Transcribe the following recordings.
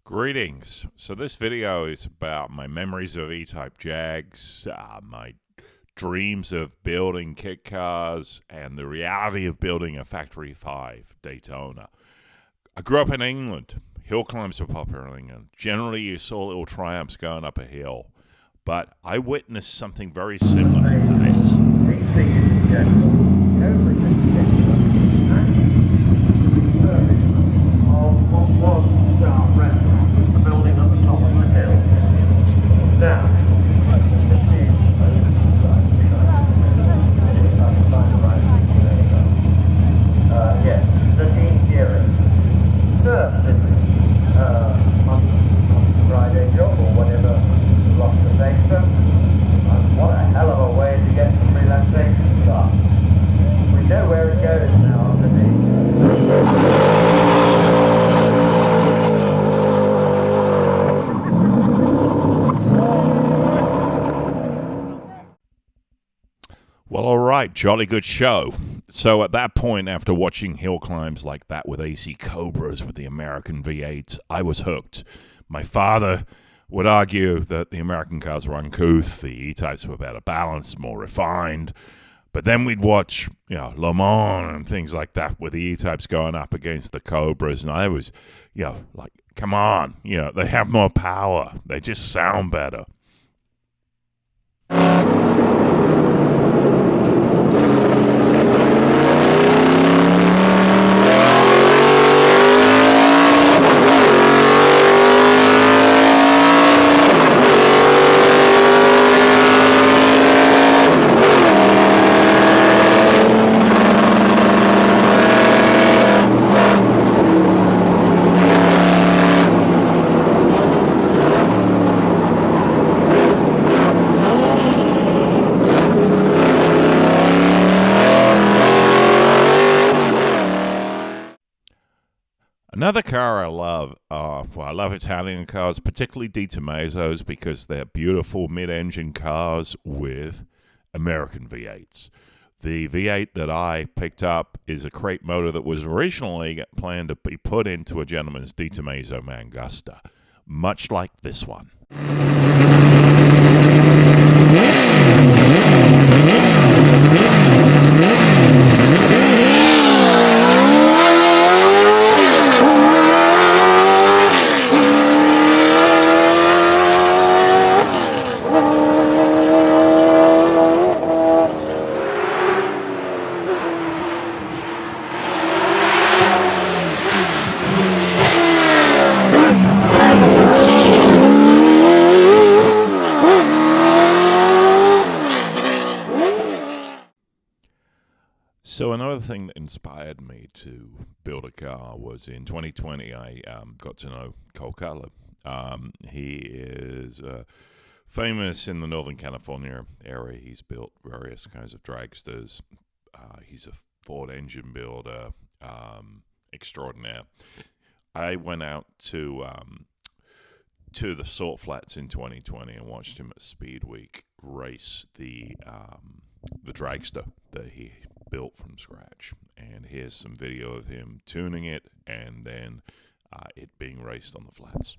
Greetings. So this video is about my memories of E-Type Jags, my dreams of building kit cars, and the reality of building a Factory 5 Daytona. I grew up in England. Hill climbs were popular in England. Generally, you saw little Triumphs going up a hill. But I witnessed something very similar to this. Well, all right, jolly good show. So at that point, after watching hill climbs like that with AC Cobras with the American V8s, I was hooked. My father would argue that the American cars were uncouth, the E-Types were better balanced, more refined. But then we'd watch, Le Mans and things like that with the E-Types going up against the Cobras, and I was, like, come on, they have more power. They just sound better. Another car I love, I love Italian cars, particularly Tomasos, because they're beautiful mid-engine cars with American V8s. The V8 that I picked up is a crate motor that was originally planned to be put into a gentleman's Tomaso Mangusta, much like this one. So another thing that inspired me to build a car was in 2020, I got to know Cole Cutler. He is famous in the Northern California area. He's built various kinds of dragsters. He's a Ford engine builder extraordinaire. I went out to the Salt Flats in 2020 and watched him at Speed Week race the dragster that he built from scratch, and here's some video of him tuning it and then it being raced on the flats.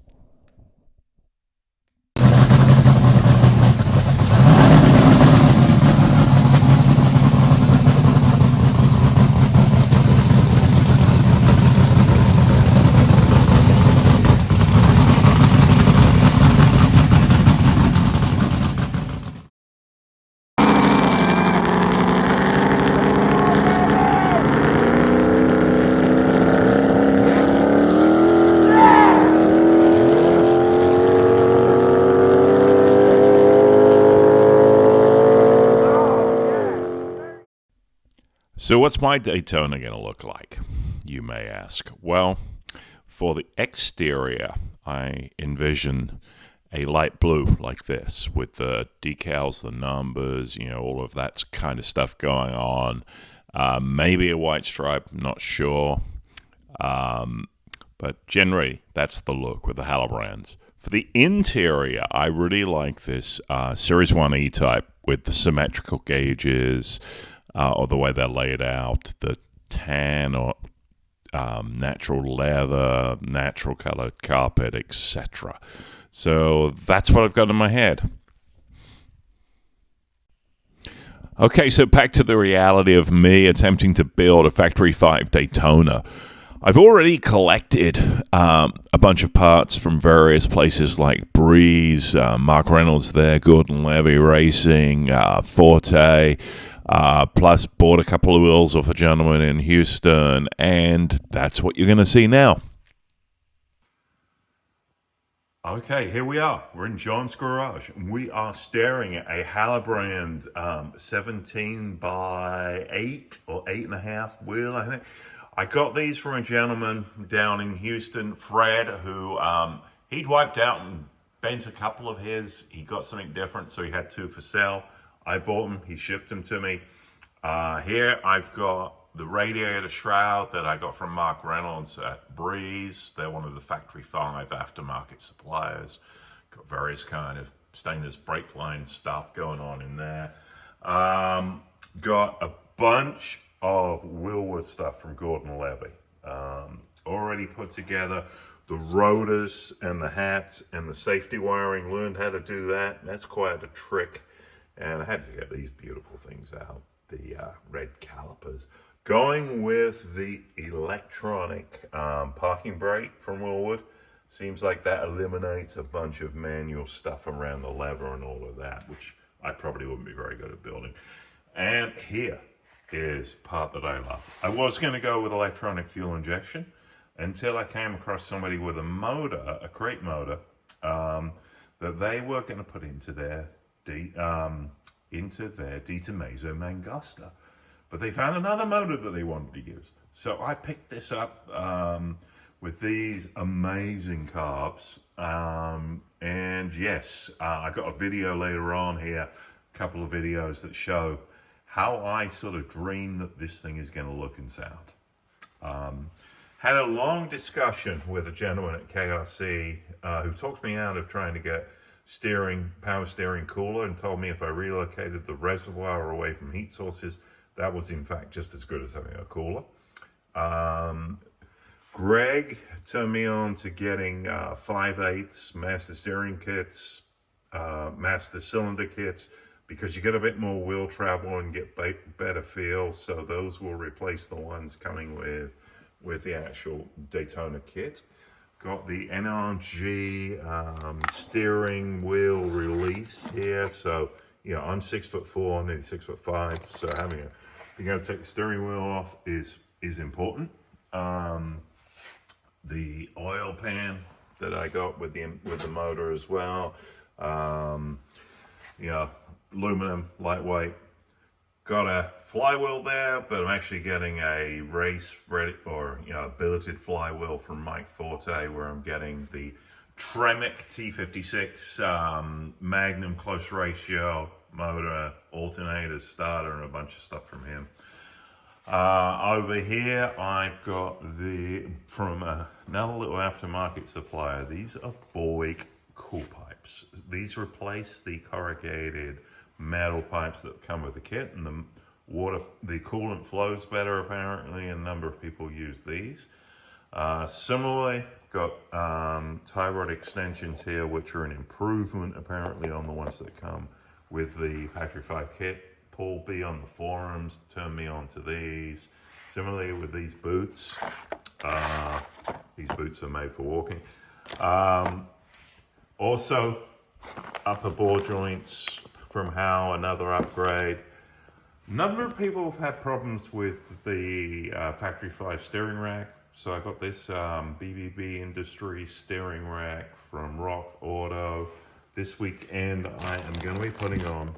So what's my Daytona going to look like, you may ask? Well, for the exterior, I envision a light blue like this with the decals, the numbers, all of that kind of stuff going on. Maybe a white stripe, not sure. But generally, that's the look with the Halibrands. For the interior, I really like this Series 1 E-Type with the symmetrical gauges, or the way they're laid out, the tan or natural leather, natural colored carpet, etc. So that's what I've got in my head. Okay, so back to the reality of me attempting to build a Factory 5 Daytona. I've already collected a bunch of parts from various places like Breeze, Mark Reynolds there, Gordon Levy Racing, Forte, plus bought a couple of wheels off a gentleman in Houston, and that's what you're going to see now. Okay, here we are. We're in John's garage. We are staring at a Hallebrand 17 by 8 or 8.5 wheel, I think. I got these from a gentleman down in Houston, Fred, who he'd wiped out and bent a couple of his. He got something different, so he had 2 for sale. I bought them. He shipped them to me. Here I've got the radiator shroud that I got from Mark Reynolds at Breeze. They're one of the Factory 5 aftermarket suppliers. Got various kind of stainless brake line stuff going on in there. Got a bunch of Willwood stuff from Gordon Levy. Already put together the rotors and the hats and the safety wiring. Learned how to do that. That's quite a trick. And I had to get these beautiful things out. The red calipers. Going with the electronic parking brake from Willwood. Seems like that eliminates a bunch of manual stuff around the lever and all of that, which I probably wouldn't be very good at building. And here is part that I love. I was going to go with electronic fuel injection until I came across somebody with a motor, a crate motor, that they were going to put into their Di Tomaso Mangusta. But they found another motor that they wanted to use. So I picked this up with these amazing carbs. And yes, I got a video later on here, a couple of videos that show how I sort of dream that this thing is going to look and sound. Had a long discussion with a gentleman at KRC who talked me out of trying to get power steering cooler, and told me if I relocated the reservoir away from heat sources, that was in fact just as good as having a cooler. Greg turned me on to getting 5/8 master steering kits, master cylinder kits, because you get a bit more wheel travel and get better feel. So those will replace the ones coming with the actual Daytona kit. Got the NRG steering wheel release here. So, you know, I'm 6'4", nearly 6'5", so being able to take the steering wheel off is important. The oil pan that I got with the motor as well. You know, aluminum, lightweight. Got a flywheel there, but I'm actually getting a race ready, or billeted flywheel from Mike Forte, where I'm getting the Tremec T56 Magnum close ratio motor, alternator, starter, and a bunch of stuff from him. Over here, I've got from another little aftermarket supplier. These are Borwick cool pipes. These replace the corrugated metal pipes that come with the kit, and the coolant flows better apparently, and a number of people use these. Similarly, got tie rod extensions here, which are an improvement apparently on the ones that come with the Factory 5 kit. Paul B on the forums turned me on to these. Similarly with these boots. These boots are made for walking. Also, upper ball joints from Howe, another upgrade. A number of people have had problems with the Factory 5 steering rack. So I got this BBB Industries steering rack from Rock Auto. This weekend I am going to be putting on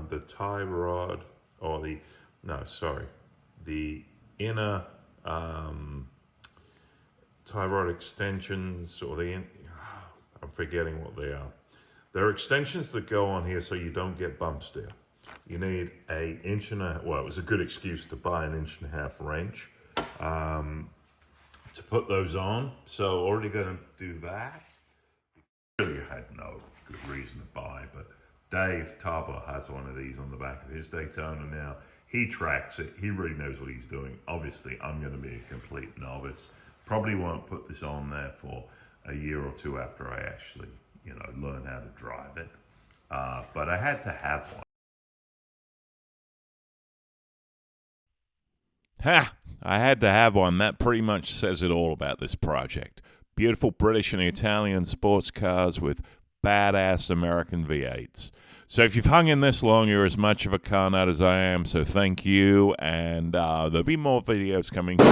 the tie rod, or the inner tie rod extensions, or I'm forgetting what they are. There are extensions that go on here so you don't get bump steer. You need an 1.5 inch, well, it was a good excuse to buy an 1.5 inch wrench to put those on. So already going to do that. Really had no good reason to buy, but Dave Tarbo has one of these on the back of his Daytona now. He tracks it. He really knows what he's doing. Obviously, I'm going to be a complete novice. Probably won't put this on there for a year or two after I actually, learn how to drive it. But I had to have one. Ha! I had to have one. That pretty much says it all about this project. Beautiful British and Italian sports cars with badass American V8s. So if you've hung in this long, you're as much of a car nut as I am, so thank you, and there'll be more videos coming soon.